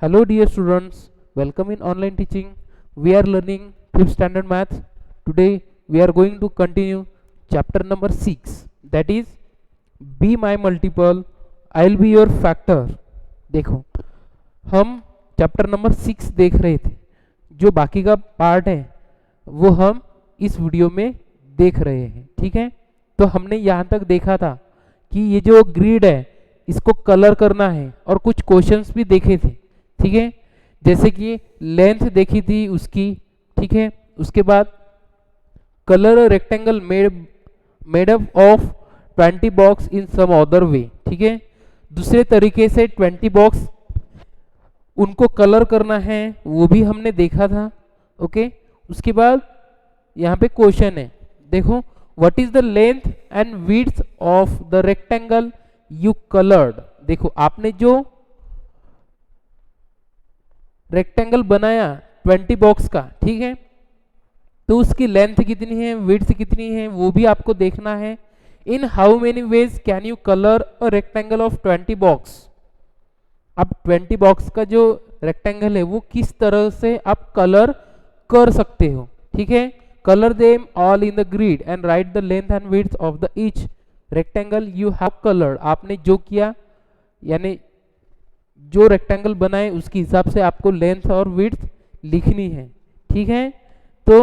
Hello dear students, welcome in online teaching. We are learning 5th standard maths. Today we are going to continue chapter number 6, that is be my multiple, I'll be your factor. देखो, हम chapter number 6 देख रहे थे. जो बाकी का part है वो हम इस वीडियो में देख रहे हैं. ठीक है, तो हमने यहाँ तक देखा था कि ये जो ग्रिड है इसको कलर करना है और कुछ क्वेश्चंस भी देखे थे. ठीक है, जैसे कि लेंथ देखी थी उसकी. ठीक है, उसके बाद colour rectangle made up of 20 box in some other way. ठीक है, दूसरे तरीके से 20 बॉक्स उनको कलर करना है वो भी हमने देखा था. ओके, उसके बाद यहाँ पे क्वेश्चन है, देखो what is the length and width of the rectangle you coloured. देखो आपने जो रेक्टेंगल बनाया 20 बॉक्स का, ठीक है, तो उसकी लेंथ कितनी है, विड्थ कितनी है, वो भी आपको देखना है. In how many ways can you colour a rectangle of 20 box. अब 20 बॉक्स का जो रेक्टेंगल है वो किस तरह से आप कलर कर सकते हो. ठीक है, colour them all in the grid and right the length and width of the each rectangle you have coloured. आपने जो किया यानी जो रेक्टेंगल बनाए उसके हिसाब से आपको लेंथ और विड्थ लिखनी है. ठीक है, तो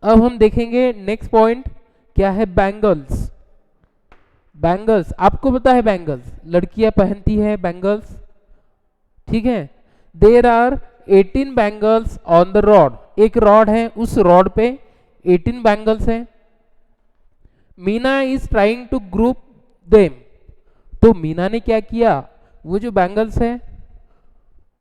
अब हम देखेंगे नेक्स्ट पॉइंट क्या है, बैंगल्स. बैंगल्स आपको पता है, बैंगल्स लड़कियां पहनती है बैंगल्स. ठीक है, there are 18 bangles on the rod. एक रॉड है, उस रॉड पे 18 बैंगल्स है. Meena is trying to group them. तो मीना ने क्या किया, वो जो बैंगल्स है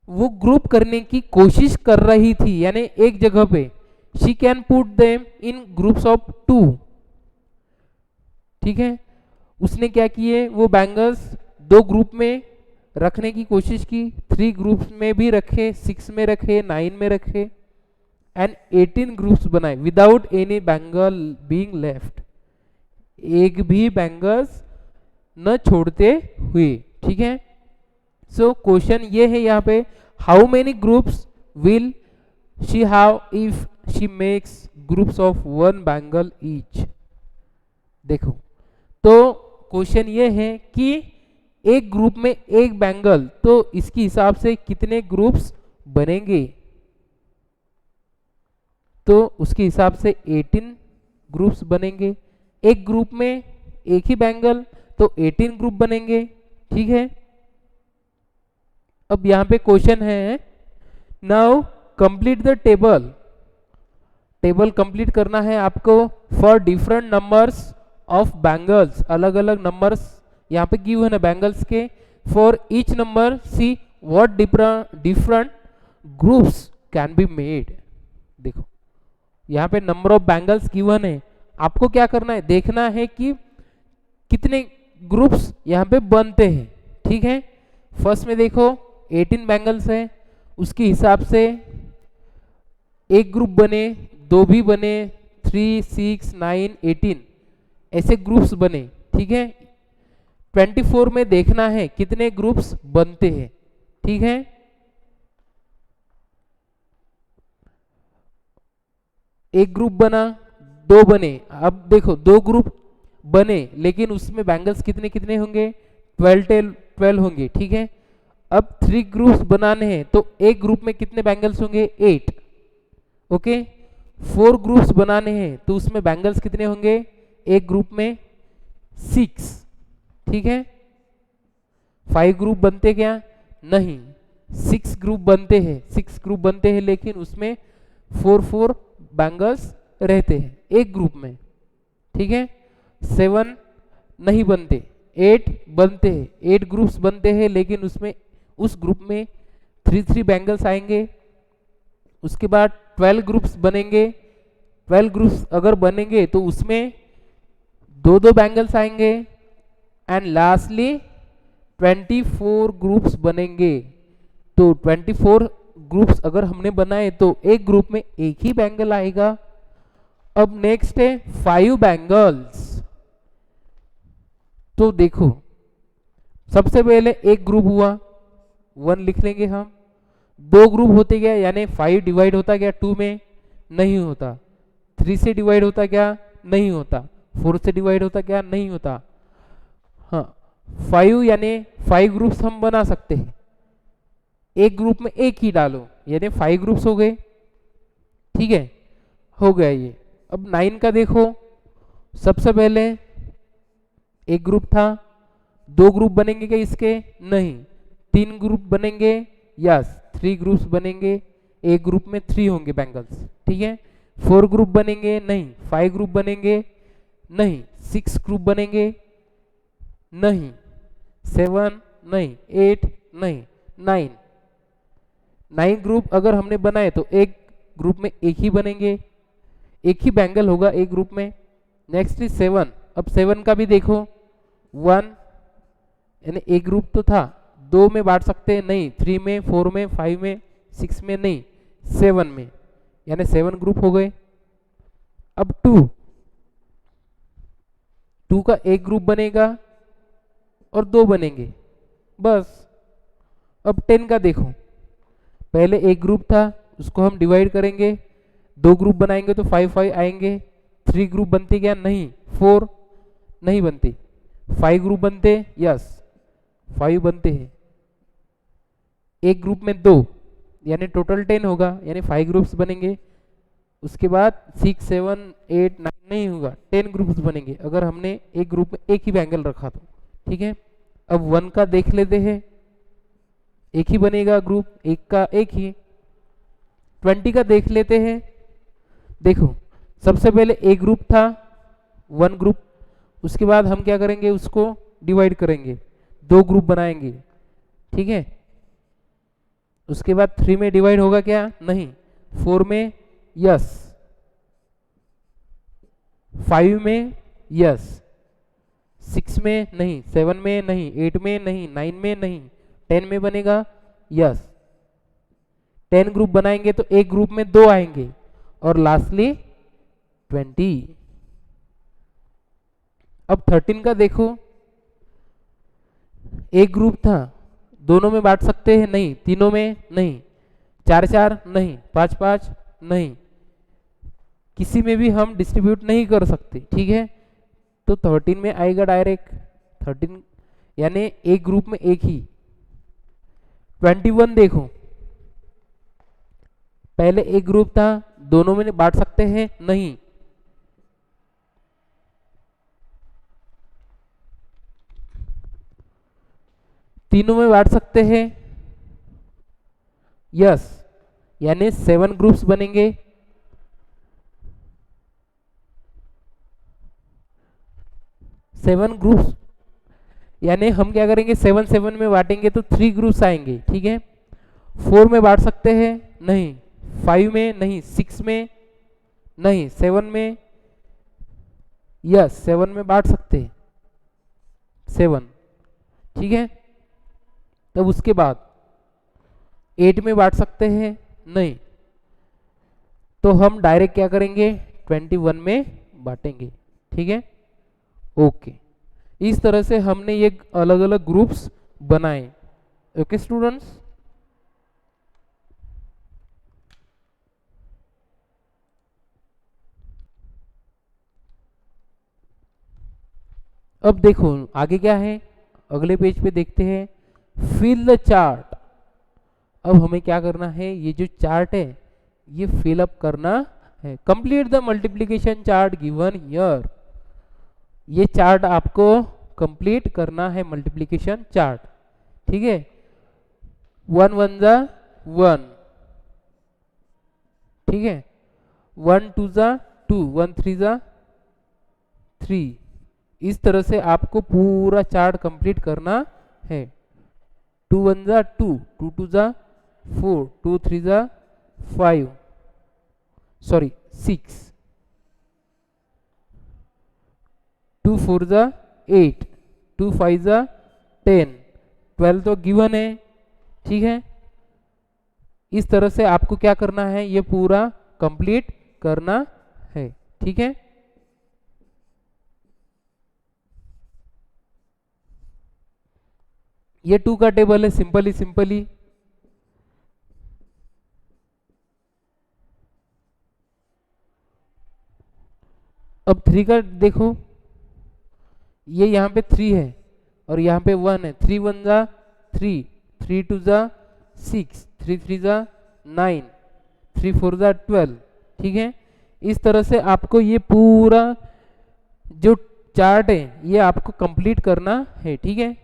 वो ग्रुप करने की कोशिश कर रही थी, यानी एक जगह पे. She can put them in groups of 2. ठीक है, उसने क्या किए, वो बैंगल्स 2 ग्रुप में रखने की कोशिश की. 3 ग्रुप्स में भी रखे, 6 में रखे, 9 में रखे एंड 18 ग्रुप्स बनाए without any bangle being left. एक भी बैंगल्स न छोड़ते हुए. ठीक है, सो क्वेश्चन ये है यहाँ पे, how many groups will she have if she makes groups of 1 bangle each. देखो, तो क्वेश्चन ये है कि एक ग्रुप में एक बैंगल, तो इसके हिसाब से कितने ग्रुप्स बनेंगे. तो उसके हिसाब से 18 ग्रुप्स बनेंगे. एक ग्रुप में एक ही बैंगल, तो 18 ग्रुप बनेंगे. ठीक है, अब यहां पे क्वेश्चन है, now complete the table. Table complete करना है आपको for different numbers of bangles. अलग अलग नंबर्स यहाँ पे गिवन है बैंगल्स के. For each number see what different groups can be made. देखो यहाँ पे नंबर ऑफ बैंगल्स गिवन है, आपको क्या करना है, देखना है कि कितने ग्रुप्स यहाँ पे बनते हैं. ठीक है, फर्स्ट में देखो 18 बैंगल्स है, उसके हिसाब से एक ग्रुप बने, 2 भी बने, 3, 6, 9, 18 ऐसे ग्रुप्स बने. ठीक है, 24 में देखना है कितने ग्रुप्स बनते हैं. ठीक है, एक ग्रुप बना, 2 बने. अब देखो 2 ग्रुप बने लेकिन उसमें बैंगल्स कितने कितने होंगे, 12 होंगे. ठीक है, अब 3 ग्रुप्स बनाने हैं, तो एक ग्रुप में कितने बैंगल्स होंगे, 8. ओके, 4 ग्रुप्स बनाने हैं तो उसमें बैंगल्स कितने होंगे, एक ग्रुप में 6. ठीक है, 5 ग्रुप बनते क्या, नहीं, 6 ग्रुप बनते हैं. 6 ग्रुप बनते हैं लेकिन उसमें 4 बैंगल्स रहते हैं एक ग्रुप में. ठीक है, 7 नहीं बनते, 8 बनते हैं. 8 ग्रुप्स बनते हैं लेकिन उसमें उस ग्रुप में 3 बैंगल्स आएंगे. उसके बाद 12 ग्रुप्स बनेंगे. 12 ग्रुप्स अगर बनेंगे तो उसमें 2 बैंगल्स आएंगे. एंड लास्टली 24 ग्रुप्स बनेंगे. तो 24 ग्रुप्स अगर हमने बनाए तो एक ग्रुप में एक ही बैंगल आएगा. अब नेक्स्ट है 5 बैंगल्स. तो देखो सबसे पहले एक ग्रुप हुआ, 1 लिख लेंगे हम. दो ग्रुप होते क्या, यानी 5 डिवाइड होता क्या 2 में, नहीं होता। 3 से डिवाइड होता क्या, नहीं होता। 4 से डिवाइड होता क्या, नहीं होता। हाँ, 5 यानी 5 ग्रुप्स हम बना सकते हैं, एक ग्रुप में एक ही डालो, यानी 5 ग्रुप्स हो गए। ठीक है, हो गया ये। अब 9 का देखो, सबसे पहले एक ग्रुप था, दो ग्रुप बनेंगे क्या इसके, नहीं। 3 ग्रुप बनेंगे, यस 3 ग्रुप्स बनेंगे, एक ग्रुप में 3 होंगे बैंगल्स। ठीक है, 4 ग्रुप बनेंगे, नहीं। 5 ग्रुप बनेंगे, नहीं। 6 ग्रुप बनेंगे, नहीं। 7 नहीं, 8 नहीं, 9। 9 ग्रुप अगर हमने बनाए तो एक ग्रुप में एक ही बनेंगे, एक ही बैंगल होगा एक ग्रुप में। Next is 7। अब 7 का भी देखो, 1 यानी एक ग्रुप तो था, 2 में बांट सकते हैं, नहीं। 3 में, 4 में, 5 में, 6 में, नहीं। 7 में, यानी 7 ग्रुप हो गए। अब 2 का एक ग्रुप बनेगा और 2 बनेंगे, बस। अब 10 का देखो, पहले एक ग्रुप था, उसको हम डिवाइड करेंगे, 2 ग्रुप बनाएंगे तो 5 5 आएंगे। 3 ग्रुप बनते क्या, नहीं। 4 नहीं बनते। 5 ग्रुप बनते, यस 5 बनते हैं। एक ग्रुप में 2, यानी टोटल 10 होगा, यानी 5 ग्रुप्स बनेंगे। उसके बाद 6 7 8 9 नहीं होगा, 10 ग्रुप्स बनेंगे अगर हमने एक ग्रुप में एक ही बैंगल रखा तो। ठीक है, अब 1 का देख लेते हैं, एक ही बनेगा ग्रुप, एक का एक ही। 20 का देख लेते हैं, देखो सबसे पहले एक ग्रुप था, 1 ग्रुप। उसके बाद हम क्या करेंगे, उसको डिवाइड करेंगे, 2 ग्रुप बनाएंगे। ठीक है, उसके बाद 3 में डिवाइड होगा क्या, नहीं। 4 में, यस। 5 में, यस। 6 में नहीं, 7 में नहीं, 8 में नहीं, 9 में नहीं, 10 में बनेगा, यस। 10 ग्रुप बनाएंगे तो एक ग्रुप में 2 आएंगे, और लास्टली 20। अब 13 का देखो, एक ग्रुप था, दोनों में बांट सकते हैं, नहीं। तीनों में नहीं। 4 4 नहीं, 5 5 नहीं, किसी में भी हम डिस्ट्रीब्यूट नहीं कर सकते। ठीक है, तो 13 में आएगा डायरेक्ट 13, यानी एक ग्रुप में एक ही। 21 देखो, पहले एक ग्रुप था, दोनों में बांट सकते हैं, नहीं। तीनों में बांट सकते हैं, यस, यानी 7 ग्रुप्स बनेंगे। सेवन ग्रुप्स, यानी हम क्या करेंगे, 7 7 में बांटेंगे तो 3 ग्रुप्स आएंगे। ठीक है, 4 में बांट सकते हैं, नहीं। 5 में नहीं, 6 में नहीं, 7 में, यस 7 में बांट सकते हैं, 7। ठीक है, तब उसके बाद 8 में बांट सकते हैं, नहीं। तो हम डायरेक्ट क्या करेंगे, 21 में बांटेंगे। ठीक है, ओके। इस तरह से हमने ये अलग अलग ग्रुप्स बनाए। ओके स्टूडेंट्स, अब देखो आगे क्या है, अगले पेज पे देखते हैं, फिल द चार्ट। अब हमें क्या करना है, ये जो चार्ट है ये फिल अप करना है। Complete the multiplication chart given here. ये चार्ट आपको कंप्लीट करना है, मल्टीप्लिकेशन चार्ट। ठीक है, 1 1 जा 1, ठीक है, 1 2 जा 2, 1 3 जा 3। इस तरह से आपको पूरा चार्ट कंप्लीट करना है। 2 1 जा 2, 2 2 जा 4, 2 3 जा 5, सॉरी 6, 2 4 जा 8, 2 5 जा 10, 12 तो गिवन है। ठीक है, इस तरह से आपको क्या करना है, ये पूरा कंप्लीट करना है। ठीक है, ये 2 का टेबल है, सिंपली सिंपली अब 3 का देखो, ये यहाँ पे 3 है और यहाँ पे 1 है। 3 1 जा 3, 3 2 जा 6, 3 3 जा 9, 3 4 जा 12। ठीक है, इस तरह से आपको ये पूरा जो चार्ट है ये आपको कंप्लीट करना है। ठीक है,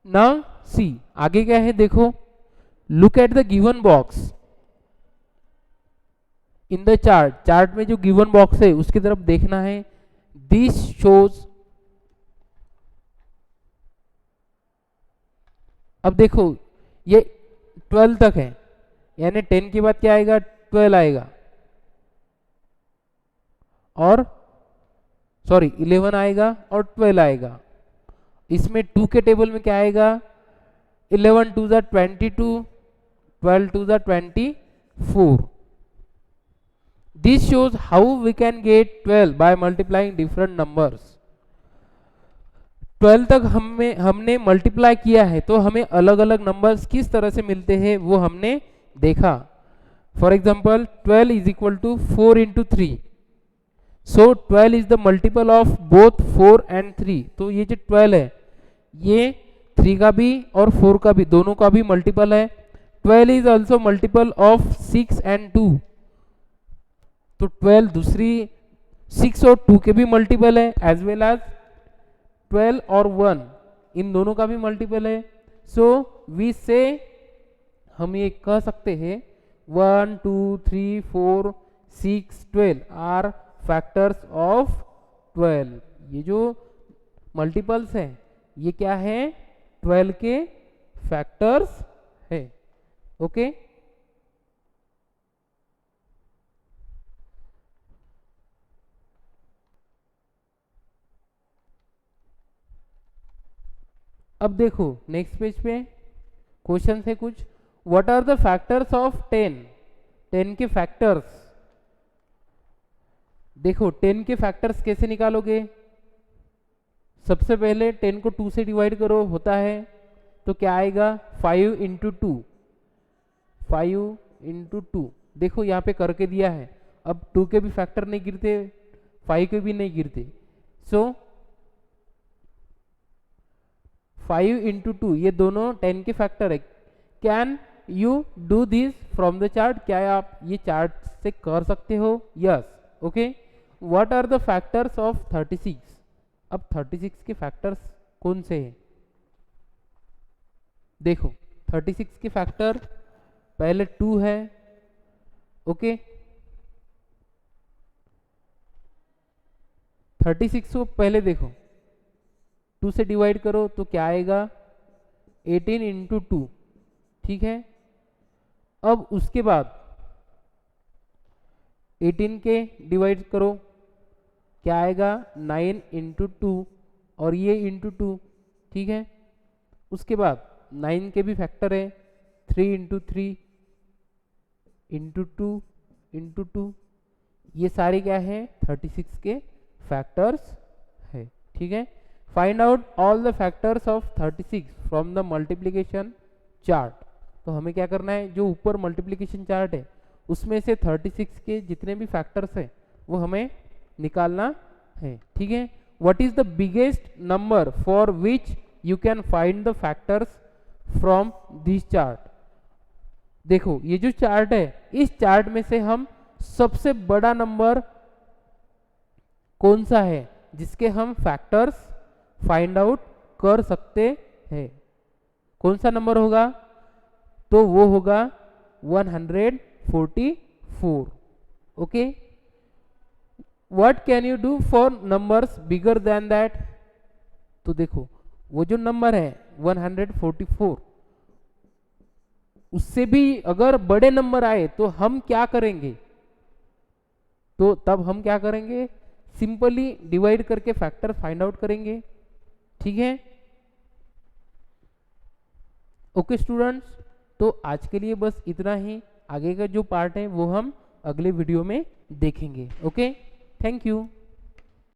नाउ सी आगे क्या है देखो, look at the given box in the chart. Chart में जो गिवन बॉक्स है उसकी तरफ देखना है। दिस शोज, अब देखो ये 12 तक है, यानी 10 के बाद क्या आएगा, 12 आएगा, और सॉरी 11 आएगा और 12 आएगा। इसमें 2 के टेबल में क्या आएगा, 11 2 जा 22, 12 2 जा 24। This shows how we can get 12 by multiplying different numbers. 12 तक हमने मल्टीप्लाई किया है, तो हमें अलग अलग नंबर्स किस तरह से मिलते हैं वो हमने देखा। For example 12 is equal to 4 into 3, so 12 is the multiple of both 4 and 3। तो ये जो 12 है ये 3 का भी और 4 का भी, दोनों का भी मल्टीपल है। 12 is also multiple of 6 and 2, तो 12 दूसरी 6 और 2 के भी मल्टीपल है, एज वेल एज 12 और 1 इन दोनों का भी मल्टीपल है। सो वी से हम ये कह सकते हैं 1 2 3 4 6 12 आर फैक्टर्स ऑफ 12। ये जो मल्टीपल्स हैं ये क्या है, 12 के फैक्टर्स है। ओके, अब देखो नेक्स्ट पेज पे क्वेश्चन है कुछ, what are the factors of 10, 10 के फैक्टर्स। देखो 10 के फैक्टर्स कैसे निकालोगे, सबसे पहले 10 को 2 से डिवाइड करो, होता है तो क्या आएगा 5 इंटू 2, 5 इंटू 2। देखो यहाँ पे करके दिया है, अब 2 के भी फैक्टर नहीं गिरते, 5 के भी नहीं गिरते, सो 5 इंटू 2 ये दोनों 10 के फैक्टर है। Can you do this from the chart, क्या आप ये चार्ट से कर सकते हो, yes. Okay, what are the factors of 36। अब 36 के फैक्टर्स कौन से हैं, देखो 36 के फैक्टर पहले 2 है। ओके, 36 को पहले देखो 2 से डिवाइड करो तो क्या आएगा 18 इंटू 2। ठीक है, अब उसके बाद 18 के डिवाइड करो, क्या आएगा 9 इंटू 2 और ये इंटू 2। ठीक है, उसके बाद 9 के भी फैक्टर है, 3 इंटू 3 इंटू 2 इंटू 2, ये सारे क्या है 36 के फैक्टर्स है। ठीक है, find out all the factors of 36 from the multiplication chart. तो हमें क्या करना है, जो ऊपर मल्टीप्लिकेशन चार्ट है उसमें से 36 के जितने भी फैक्टर्स हैं वो हमें निकालना है। ठीक है, what is the biggest number for which you can find the factors from this chart. देखो ये जो चार्ट है, इस चार्ट में से हम सबसे बड़ा नंबर कौन सा है जिसके हम फैक्टर्स फाइंड आउट कर सकते हैं, कौन सा नंबर होगा, तो वो होगा 144। Okay, what can you do for numbers bigger than that. तो देखो वो जो नंबर है 144, उससे भी अगर बड़े नंबर आए तो हम क्या करेंगे, तो तब हम क्या करेंगे, सिंपली डिवाइड करके फैक्टर फाइंड आउट करेंगे। ठीक है, ओके स्टूडेंट्स, तो आज के लिए बस इतना ही। आगे का जो पार्ट है वो हम अगले वीडियो में देखेंगे। Okay, thank you.